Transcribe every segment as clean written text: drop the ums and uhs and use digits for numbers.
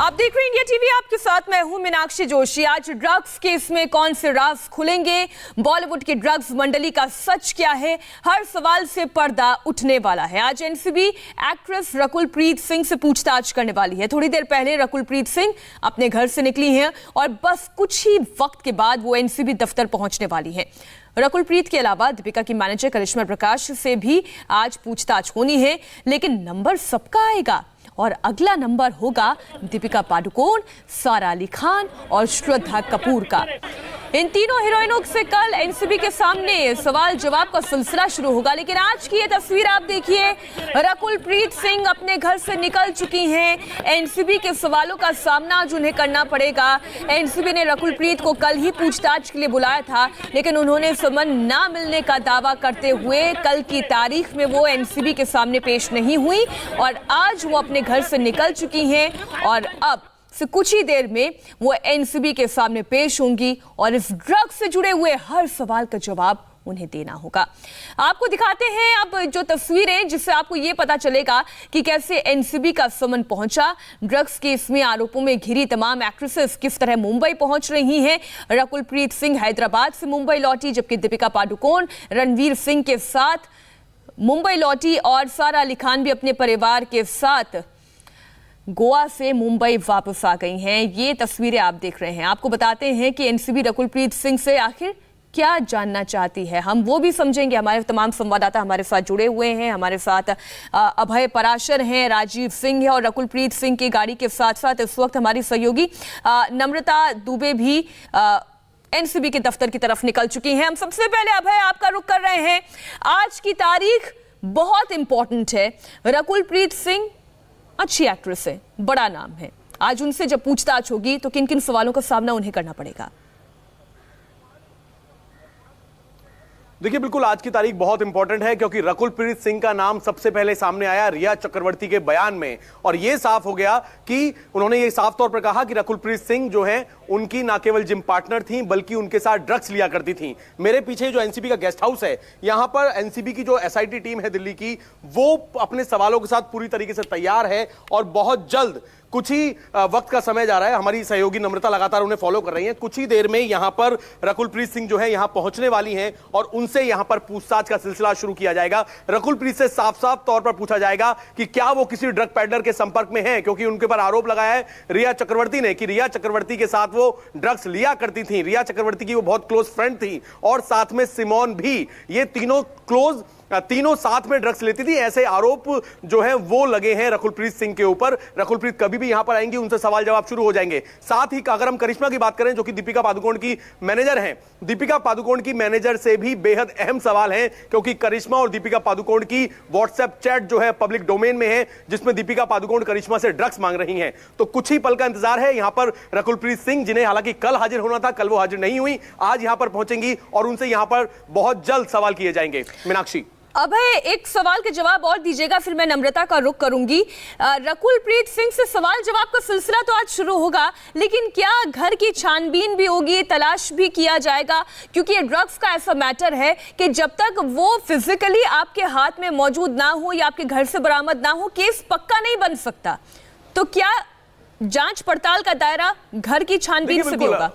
आप देख रहे हैं इंडिया टीवी, आपके साथ मैं हूं मीनाक्षी जोशी। आज ड्रग्स केस में कौन से राज खुलेंगे, बॉलीवुड की ड्रग्स मंडली का सच क्या है, हर सवाल से पर्दा उठने वाला है। आज एनसीबी एक्ट्रेस रकुलप्रीत सिंह से पूछताछ करने वाली है। थोड़ी देर पहले रकुलप्रीत सिंह अपने घर से निकली हैं और बस कुछ ही वक्त के बाद वो एनसीबी दफ्तर पहुंचने वाली है। रकुलप्रीत के अलावा दीपिका की मैनेजर करिश्मा प्रकाश से भी आज पूछताछ होनी है, लेकिन नंबर सबका आएगा और अगला नंबर होगा दीपिका पादुकोण, सारा अली खान और श्रद्धा कपूर का। इन तीनों हीरोइनों से कल एनसीबी के सामने सवाल जवाब का सिलसिला शुरू होगा, लेकिन आज की ये तस्वीर आप देखिए। रकुलप्रीत सिंह अपने घर से निकल चुकी हैं। एनसीबी के सवालों का सामना आज उन्हें करना पड़ेगा। एनसीबी ने रकुलप्रीत को कल ही पूछताछ के लिए बुलाया था, लेकिन उन्होंने समन ना मिलने का दावा करते हुए कल की तारीख में वो एनसीबी के सामने पेश नहीं हुई और आज वो अपने घर से निकल चुकी हैं और अब से कुछ ही देर में वो एनसीबी के सामने पेश होंगी और इस ड्रग से जुड़े हुए हर सवाल का जवाब उन्हें देना होगा। आपको दिखाते हैं अब जो तस्वीरें, जिससे आपको यह पता चलेगा कि कैसे एनसीबी का समन पहुंचा। ड्रग्स केस में आरोपों में घिरी तमाम एक्ट्रेसेस किस तरह मुंबई पहुंच रही हैं। रकुलप्रीत सिंह हैदराबाद से मुंबई लौटी, जबकि दीपिका पादुकोण रणवीर सिंह के साथ मुंबई लौटी और सारा अली खान भी अपने परिवार के साथ गोवा से मुंबई वापस आ गई हैं। ये तस्वीरें आप देख रहे हैं। आपको बताते हैं कि एनसीबी रकुलप्रीत सिंह से आखिर क्या जानना चाहती है, हम वो भी समझेंगे। हमारे तमाम संवाददाता हमारे साथ जुड़े हुए हैं। हमारे साथ अभय पराशर हैं, राजीव सिंह है और रकुलप्रीत सिंह की गाड़ी के साथ साथ इस वक्त हमारी सहयोगी नम्रता दुबे भी एनसीबी के दफ्तर की तरफ निकल चुकी हैं। हम सबसे पहले अभय आपका रुख कर रहे हैं। आज की तारीख बहुत इंपॉर्टेंट है। रकुलप्रीत सिंह अच्छी एक्ट्रेस है, बड़ा नाम है। आज उनसे जब पूछताछ होगी तो किन किन सवालों का सामना उन्हें करना पड़ेगा? देखिए, बिल्कुल आज की तारीख बहुत इंपॉर्टेंट है क्योंकि रकुलप्रीत सिंह का नाम सबसे पहले सामने आया रिया चक्रवर्ती के बयान में और यह साफ हो गया कि उन्होंने ये साफ तौर पर कहा कि रकुलप्रीत सिंह जो है उनकी ना केवल जिम पार्टनर थी बल्कि उनके साथ ड्रग्स लिया करती थी। मेरे पीछे जो एनसीबी का गेस्ट हाउस है, यहां पर एनसीबी की जो एसआईटी टीम है दिल्ली की, वो अपने सवालों के साथ पूरी तरीके से तैयार है और बहुत जल्द, कुछ ही वक्त का समय जा रहा है, हमारी सहयोगी नम्रता लगातार उन्हें फॉलो कर रही हैं, कुछ ही देर में यहां पर रकुलप्रीत सिंह जो है यहां पहुंचने वाली हैं और उनसे यहां पर पूछताछ का सिलसिला शुरू किया जाएगा। रकुलप्रीत से साफ साफ तौर पर पूछा जाएगा कि क्या वो किसी ड्रग पैडलर के संपर्क में है, क्योंकि उनके पर आरोप लगाया है रिया चक्रवर्ती ने कि रिया चक्रवर्ती के साथ वो ड्रग्स लिया करती थी। रिया चक्रवर्ती की वो बहुत क्लोज फ्रेंड थी और साथ में सिमोन भी। ये तीनों साथ में ड्रग्स लेती थी। ऐसे आरोप जो है वो लगे हैं रकुलप्रीत सिंह के ऊपर। रकुलप्रीत कभी भी यहां पर आएंगी, उनसे सवाल जवाब शुरू हो जाएंगे। साथ ही अगर हम करिश्मा की बात करें, जो कि दीपिका पादुकोण की मैनेजर हैं, दीपिका पादुकोण की मैनेजर से भी बेहद अहम सवाल हैं, क्योंकि करिश्मा और दीपिका पादुकोण की व्हाट्सएप चैट जो है पब्लिक डोमेन में है, जिसमें दीपिका पादुकोण करिश्मा से ड्रग्स मांग रही हैं। तो कुछ ही पल का इंतजार है यहां पर रकुलप्रीत सिंह, जिन्हें हालांकि कल हाजिर होना था, कल वो हाजिर नहीं हुई, आज यहां पर पहुंचेंगी और उनसे यहां पर बहुत जल्द सवाल किए जाएंगे। मीनाक्षी, अभय एक सवाल के जवाब और दीजिएगा, फिर मैं नम्रता का रुख करूंगी। रकुलप्रीत सिंह से सवाल जवाब का सिलसिला तो आज शुरू होगा, लेकिन क्या घर की छानबीन भी होगी, तलाश भी किया जाएगा? क्योंकि ये ड्रग्स का ऐसा मैटर है कि जब तक वो फिजिकली आपके हाथ में मौजूद ना हो या आपके घर से बरामद ना हो, केस पक्का नहीं बन सकता। तो क्या जांच पड़ताल का दायरा घर की छानबीन से भी होगा?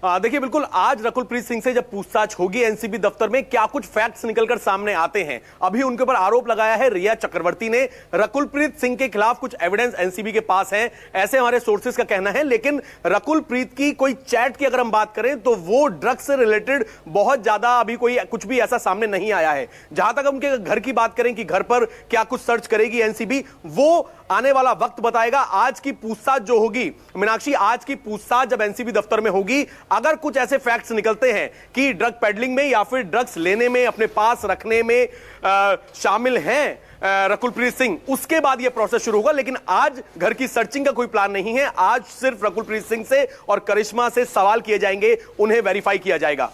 देखिए, बिल्कुल आज रकुलप्रीत सिंह से जब पूछताछ होगी एनसीबी दफ्तर में, क्या कुछ फैक्ट्स निकलकर सामने आते हैं। अभी उनके ऊपर आरोप लगाया है रिया चक्रवर्ती ने। रकुलप्रीत सिंह के खिलाफ कुछ एविडेंस एनसीबी के पास है, ऐसे हमारे सोर्सेज का कहना है। लेकिन रकुलप्रीत की कोई चैट की अगर हम बात करें तो वो ड्रग्स से रिलेटेड बहुत ज्यादा अभी कोई कुछ भी ऐसा सामने नहीं आया है। जहां तक उनके घर की बात करें कि घर पर क्या कुछ सर्च करेगी एनसीबी, वो आने वाला वक्त बताएगा। आज की पूछताछ जो होगी मीनाक्षी, आज की पूछताछ जब एनसीबी दफ्तर में होगी, अगर कुछ ऐसे फैक्ट्स निकलते हैं कि ड्रग पेडलिंग में या फिर ड्रग्स लेने में, अपने पास रखने में शामिल हैं रकुलप्रीत सिंह, उसके बाद यह प्रोसेस शुरू होगा। लेकिन आज घर की सर्चिंग का कोई प्लान नहीं है। आज सिर्फ रकुलप्रीत सिंह से और करिश्मा से सवाल किए जाएंगे, उन्हें वेरीफाई किया जाएगा।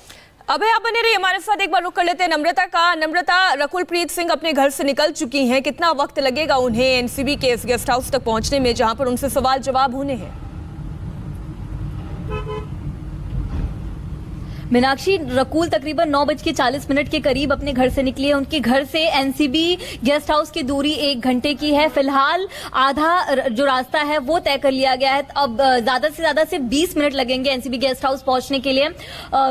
अभय आप बने रहिए हमारे साथ, एक बार रुक कर लेते हैं नम्रता का। नम्रता, रकुलप्रीत सिंह अपने घर से निकल चुकी हैं, कितना वक्त लगेगा उन्हें एनसीबी के इस गेस्ट हाउस तक पहुंचने में जहां पर उनसे सवाल जवाब होने हैं? मीनाक्षी, रकुल तकरीबन 9:40 के करीब अपने घर से निकली है। उनके घर से एनसीबी गेस्ट हाउस की दूरी 1 घंटे की है। फिलहाल आधा जो रास्ता है वो तय कर लिया गया है। अब ज्यादा से ज्यादा सिर्फ 20 मिनट लगेंगे एनसीबी गेस्ट हाउस पहुंचने के लिए।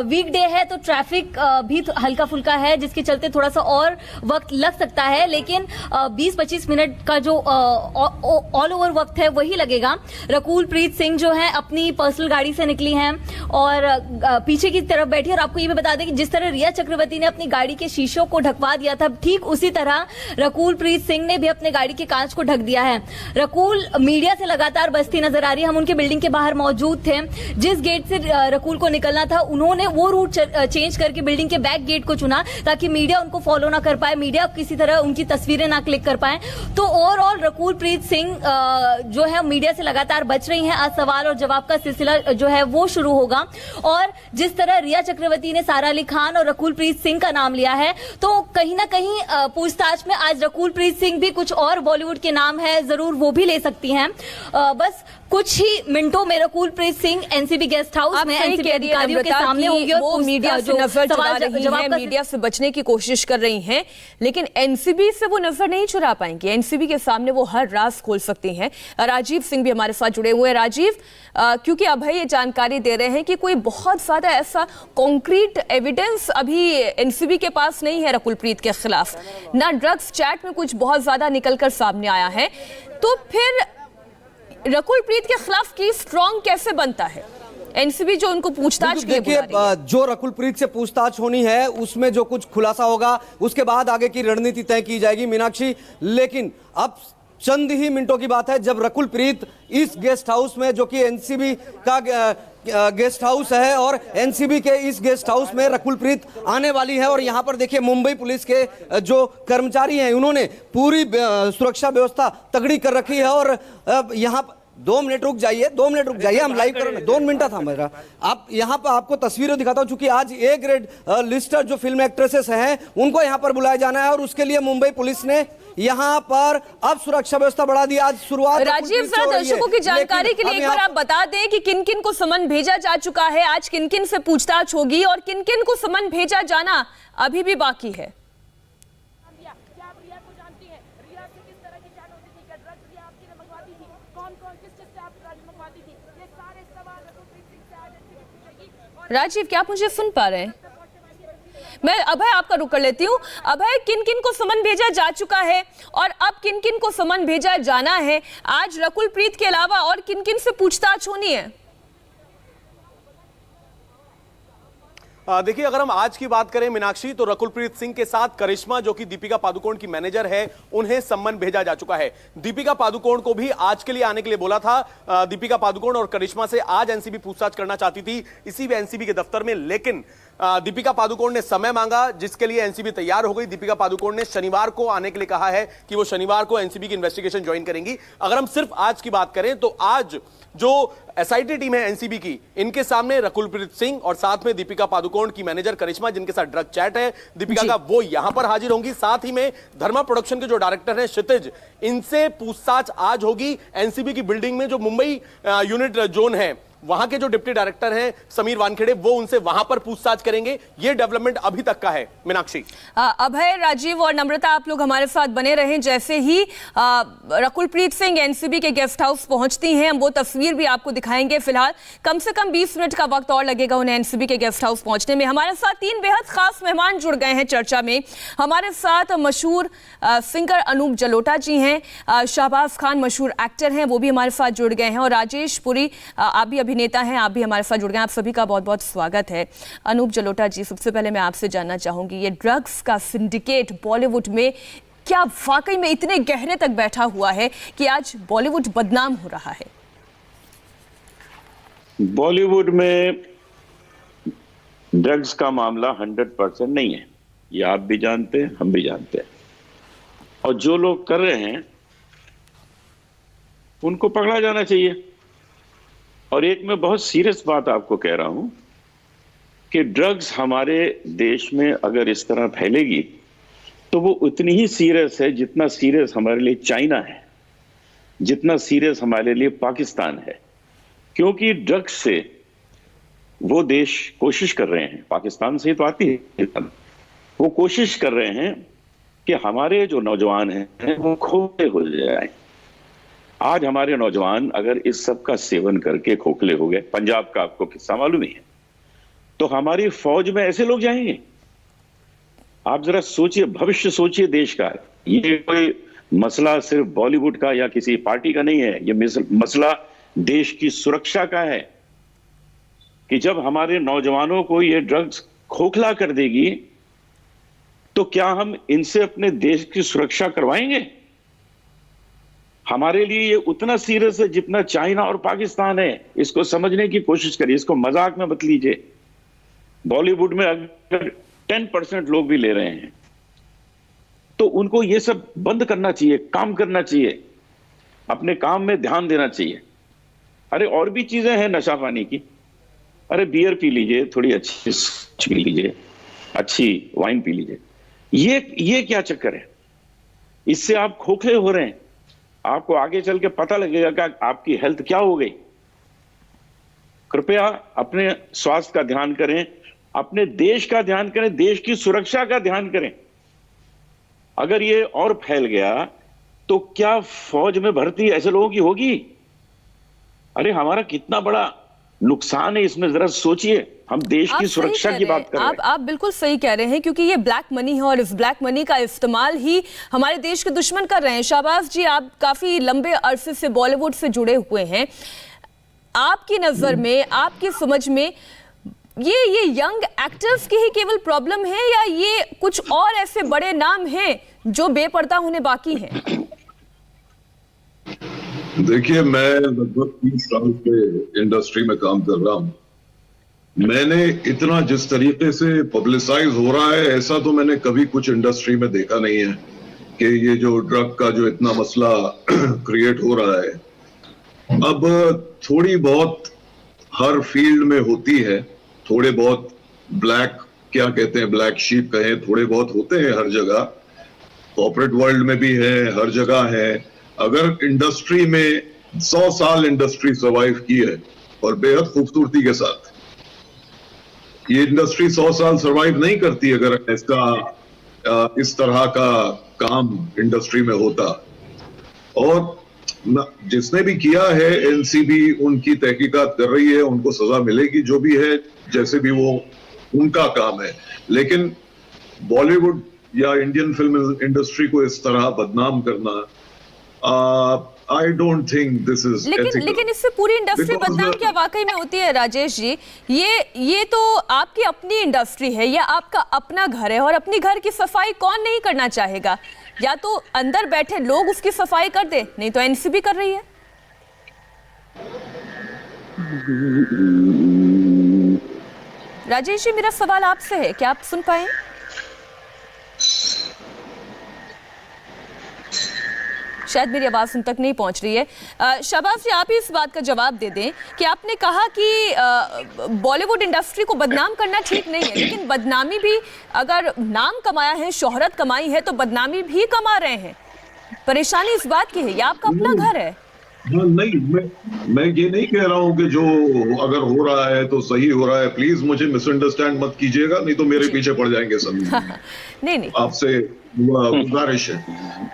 वीकडे है तो ट्रैफिक भी हल्का फुल्का है, जिसके चलते थोड़ा सा और वक्त लग सकता है, लेकिन 20-25 मिनट का जो ऑल ओवर वक्त है वही लगेगा। रकुल प्रीत सिंह जो है अपनी पर्सनल गाड़ी से निकली हैं और पीछे की तरफ बैठी। और आपको ये भी बता दें कि जिस तरह रिया चक्रवर्ती ने अपनी गाड़ी के शीशों को ढकवा दिया था, ठीक उसी तरह रकुल प्रीत सिंह ने भी अपने गाड़ी के कांच को ढक दिया है। रकुल मीडिया से लगातार बचती नजर आ रही है। हम उनके बिल्डिंग के बाहर मौजूद थे। जिस गेट से रकुल को निकलना था, उन्होंने वो रूट चेंज करके बिल्डिंग के बैक गेट को चुना ताकि मीडिया उनको फॉलो ना कर पाए, मीडिया किसी तरह उनकी तस्वीरें ना क्लिक कर पाए। तो ओवरऑल रकुल प्रीत सिंह जो है मीडिया से लगातार बच रही हैं। आज सवाल और जवाब का सिलसिला जो है वो शुरू होगा। और जिस तरह रिया चक्रवर्ती ने सारा अली खान और रकुल प्रीत सिंह का नाम लिया है, तो कहीं ना कहीं पूछताछ में आज रकुल प्रीत सिंह भी कुछ और बॉलीवुड के नाम है, जरूर वो भी ले सकती हैं। बस कुछ ही मिनटों में Rakul Preet Singh NCB guest house में एनसीबी अधिकारियों के सामने होंगे और वो मीडिया से नजर चुरा रही हैं, मीडिया से बचने की कोशिश कर रही हैं, लेकिन एनसीबी से वो नजर नहीं चुरा पाएंगे। एनसीबी के सामने वो हर राज खोल सकती हैं। राजीव सिंह भी हमारे साथ जुड़े हुए हैं। राजीव, क्योंकि अभय ये जानकारी दे रहे हैं कि कोई बहुत ज्यादा ऐसा कॉन्क्रीट एविडेंस अभी एनसीबी के पास नहीं है रकुल प्रीत के खिलाफ, ना ड्रग्स चैट में कुछ बहुत ज्यादा निकलकर सामने आया है, तो फिर रकुल प्रीत के खिलाफ केस स्ट्रॉन्ग कैसे बनता है? एनसीबी जो उनको पूछताछ के लिए बुला रही है। जो रकुल प्रीत से पूछताछ होनी है उसमें जो कुछ खुलासा होगा उसके बाद आगे की रणनीति तय की जाएगी मीनाक्षी। लेकिन अब चंद ही मिनटों की बात है जब रकुल प्रीत इस गेस्ट हाउस में, जो कि एनसीबी का गेस्ट हाउस है, और एनसीबी के इस गेस्ट हाउस में रकुल प्रीत आने वाली है। और यहाँ पर देखिए मुंबई पुलिस के जो कर्मचारी हैं उन्होंने पूरी सुरक्षा व्यवस्था तगड़ी कर रखी है। और यहाँ 2 मिनट रुक जाइए, 2 मिनट रुक जाइए, हम लाइव कर रहे हैं। 2 मिनट था मेरा। आप यहाँ पर आपको तस्वीरें दिखाता हूँ, चूंकि आज ए ग्रेड लिस्टर जो फिल्म एक्ट्रेसेस हैं उनको यहाँ पर बुलाया जाना है और उसके लिए मुंबई पुलिस ने यहाँ पर अब सुरक्षा व्यवस्था बढ़ा दी। आज शुरुआत राजीव, जरा दर्शकों की जानकारी के लिए एक बार आप बता दें कि किन किन को समन भेजा जा चुका है, आज किन किन से पूछताछ होगी और किन किन को समन भेजा जाना अभी भी बाकी है। राजीव, क्या आप मुझे सुन पा रहे हैं? मैं अभय आपका रुक कर लेती हूँ। अभय, किन किन को समन भेजा जा चुका है और अब किन किन को समन भेजा जाना है आज रकुल प्रीत के अलावा, और किन किन से पूछताछ होनी है? देखिए, अगर हम आज की बात करें मीनाक्षी, तो रकुल प्रीत सिंह के साथ करिश्मा जो कि दीपिका पादुकोण की मैनेजर है, उन्हें सम्मन भेजा जा चुका है। दीपिका पादुकोण को भी आज के लिए आने के लिए बोला था। दीपिका पादुकोण और करिश्मा से आज एनसीबी पूछताछ करना चाहती थी इसी एनसीबी के दफ्तर में, लेकिन दीपिका पादुकोण ने समय मांगा, जिसके लिए एनसीबी तैयार हो गई। दीपिका पादुकोण ने शनिवार को आने के लिए कहा है कि वो शनिवार को एनसीबी की इन्वेस्टिगेशन ज्वाइन करेंगी। अगर हम सिर्फ आज की बात करें तो आज जो एसआईटी टीम है एनसीबी की, इनके सामने रकुल प्रीत सिंह और साथ में दीपिका पादुकोण की मैनेजर करिश्मा, जिनके साथ ड्रग चैट है दीपिका का, वो यहां पर हाजिर होंगी। साथ ही में धर्मा प्रोडक्शन के जो डायरेक्टर हैं क्षितिज, इनसे पूछताछ आज होगी एनसीबी की बिल्डिंग में। जो मुंबई यूनिट जोन है वहां के जो डिप्टी डायरेक्टर हैं समीर वानखेड़े, वो उनसे वहां पर पूछताछ करेंगे। ये डेवलपमेंट अभी तक का है मीनाक्षी। अभय, राजीव और नम्रता, आप लोग हमारे साथ बने रहें। जैसे ही रकुल प्रीत सिंह एनसीबी के गेस्ट हाउस पहुंचती हैं, हम वो तस्वीर भी आपको दिखाएंगे। फिलहाल कम से कम 20 मिनट का वक्त और लगेगा उन्हें एनसीबी के गेस्ट हाउस पहुंचने में। हमारे साथ 3 बेहद खास मेहमान जुड़ गए हैं चर्चा में। हमारे साथ मशहूर सिंगर अनूप जलोटा जी हैं, शाहबाज खान मशहूर एक्टर हैं, वो भी हमारे साथ जुड़ गए हैं, और राजेश पुरी आप भी अभिनेता हैं, आप भी हमारे साथ जुड़ गए हैं। आप सभी का बहुत बहुत स्वागत है। अनूप जलोटा जी, सबसे पहले मैं आपसे जानना चाहूंगी, ये ड्रग्स का सिंडिकेट बॉलीवुड में क्या वाकई में इतने गहरे तक बैठा हुआ है कि आज बॉलीवुड बदनाम हो रहा है? बॉलीवुड में ड्रग्स का मामला 100% नहीं है, ये आप भी जानते हैं, हम भी जानते हैं, और जो लोग कर रहे हैं उनको पकड़ा जाना चाहिए। और एक मैं बहुत सीरियस बात आपको कह रहा हूं कि ड्रग्स हमारे देश में अगर इस तरह फैलेगी तो वो उतनी ही सीरियस है जितना सीरियस हमारे लिए चाइना है, जितना सीरियस हमारे लिए पाकिस्तान है। क्योंकि ड्रग्स से वो देश कोशिश कर रहे हैं, पाकिस्तान से तो आती है, वो कोशिश कर रहे हैं कि हमारे जो नौजवान हैं वो खोखले हो जाएं। आज हमारे नौजवान अगर इस सब का सेवन करके खोखले हो गए, पंजाब का आपको किस्सा मालूम ही है, तो हमारी फौज में ऐसे लोग जाएंगे। आप जरा सोचिए, भविष्य सोचिए देश का। ये कोई मसला सिर्फ बॉलीवुड का या किसी पार्टी का नहीं है, ये मसला देश की सुरक्षा का है कि जब हमारे नौजवानों को ये ड्रग्स खोखला कर देगी तो क्या हम इनसे अपने देश की सुरक्षा करवाएंगे? हमारे लिए ये उतना सीरियस है जितना चाइना और पाकिस्तान है। इसको समझने की कोशिश करिए, इसको मजाक में मत लीजिए। बॉलीवुड में अगर 10% लोग भी ले रहे हैं तो उनको ये सब बंद करना चाहिए, काम करना चाहिए, अपने काम में ध्यान देना चाहिए। अरे और भी चीजें हैं नशा पानी की। अरे बियर पी लीजिए, थोड़ी अच्छी पी लीजिए, अच्छी वाइन पी लीजिए। ये क्या चक्कर है? इससे आप खोखले हो रहे हैं। आपको आगे चल के पता लगेगा कि आपकी हेल्थ क्या हो गई। कृपया अपने स्वास्थ्य का ध्यान करें, अपने देश का ध्यान करें, देश की सुरक्षा का ध्यान करें। अगर ये और फैल गया तो क्या फौज में भर्ती ऐसे लोगों की होगी? अरे हमारा कितना बड़ा नुकसान है इसमें, जरा सोचिए। हम देश की सुरक्षा की बात कर रहे हैं। आप बिल्कुल सही कह रहे हैं, क्योंकि ये ब्लैक मनी है और इस ब्लैक मनी का इस्तेमाल ही हमारे देश के दुश्मन कर रहे हैं। शाहबाज जी, आप काफी लंबे अरसे से बॉलीवुड से जुड़े हुए हैं। आपकी नजर में, आपकी समझ में ये यंग एक्टर्स की ही केवल प्रॉब्लम है या ये कुछ और ऐसे बड़े नाम हैं जो बेपर्दा होने बाकी हैं? देखिए, मैं लगभग 30 साल से इंडस्ट्री में काम कर रहा हूं। मैंने इतना जिस तरीके से पब्लिसाइज हो रहा है, ऐसा तो मैंने कभी कुछ इंडस्ट्री में देखा नहीं है कि ये जो ड्रग का जो इतना मसला क्रिएट हो रहा है। अब थोड़ी बहुत हर फील्ड में होती है, थोड़े बहुत ब्लैक, क्या कहते हैं, ब्लैक शीप कहें, थोड़े बहुत होते हैं हर जगह। कॉर्पोरेट वर्ल्ड में भी है, हर जगह है। अगर इंडस्ट्री में 100 साल इंडस्ट्री सर्वाइव की है और बेहद खूबसूरती के साथ, ये इंडस्ट्री 100 साल सर्वाइव नहीं करती अगर ऐसा इस तरह का काम इंडस्ट्री में होता। और जिसने भी किया है, एनसीबी उनकी तहकीकात कर रही है, उनको सजा मिलेगी, जो भी है, जैसे भी वो उनका काम है। लेकिन बॉलीवुड या इंडियन फिल्म इंडस्ट्री को इस तरह बदनाम करना, I don't think this is ethical. लेकिन इससे पूरी इंडस्ट्री बदनाम क्या वाकई में होती है राजेश जी? ये तो आपकी अपनी इंडस्ट्री है या आपका अपना घर है, और अपनी घर की सफाई कौन नहीं करना चाहेगा? या तो अंदर बैठे लोग उसकी सफाई कर दे, नहीं तो एनसीबी कर रही है। राजेश जी, मेरा सवाल आपसे है, क्या आप सुन पाए? शायद मेरी आवाज उन तक नहीं पहुंच रही है। शाहबाज जी, आप ही इस बात का जवाब दे दें कि आपने कहा कि बॉलीवुड इंडस्ट्री को बदनाम करना ठीक नहीं है, लेकिन बदनामी भी, अगर नाम कमाया है, शोहरत कमाई है, तो बदनामी भी कमा रहे हैं। परेशानी इस बात की है, या आपका अपना घर है? नहीं, मैं ये नहीं कह रहा हूं कि जो अगर हो रहा है तो सही हो रहा है। प्लीज मुझे मिसअंडरस्टैंड मत कीजिएगा, नहीं तो मेरे पीछे पड़ जाएंगे सब। नहीं, आपसे गुजारिश है।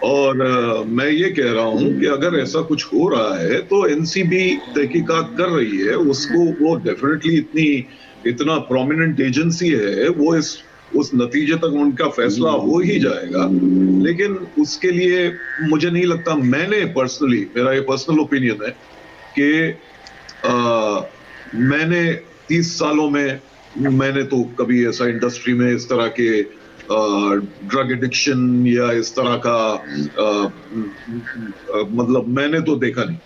और मैं ये कह रहा हूं कि अगर ऐसा कुछ हो रहा है तो एनसीबी तहकीकात कर रही है, उसको वो डेफिनेटली इतना प्रोमिनेंट एजेंसी है, वो उस नतीजे तक उनका फैसला हो ही जाएगा। लेकिन उसके लिए मुझे नहीं लगता, मैंने पर्सनली, मेरा ये पर्सनल ओपिनियन है कि मैंने 30 सालों में मैंने तो कभी ऐसा इंडस्ट्री में इस तरह के ड्रग एडिक्शन या इस तरह का मतलब मैंने तो देखा नहीं।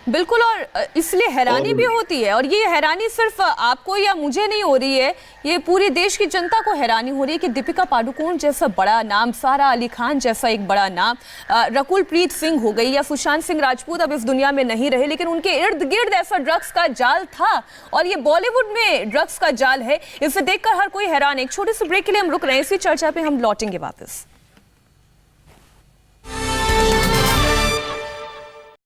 बिल्कुल, और इसलिए हैरानी भी होती है, और ये हैरानी सिर्फ आपको या मुझे नहीं हो रही है, ये पूरी देश की जनता को हैरानी हो रही है कि दीपिका पादुकोण जैसा बड़ा नाम, सारा अली खान जैसा एक बड़ा नाम, रकुल प्रीत सिंह हो गई या सुशांत सिंह राजपूत अब इस दुनिया में नहीं रहे, लेकिन उनके इर्द गिर्द ऐसा ड्रग्स का जाल था, और ये बॉलीवुड में ड्रग्स का जाल है। इसे देखकर हर कोई हैरान है। एक छोटे से ब्रेक के लिए हम रुक रहे हैं, इसी चर्चा पे हम लौटेंगे वापस।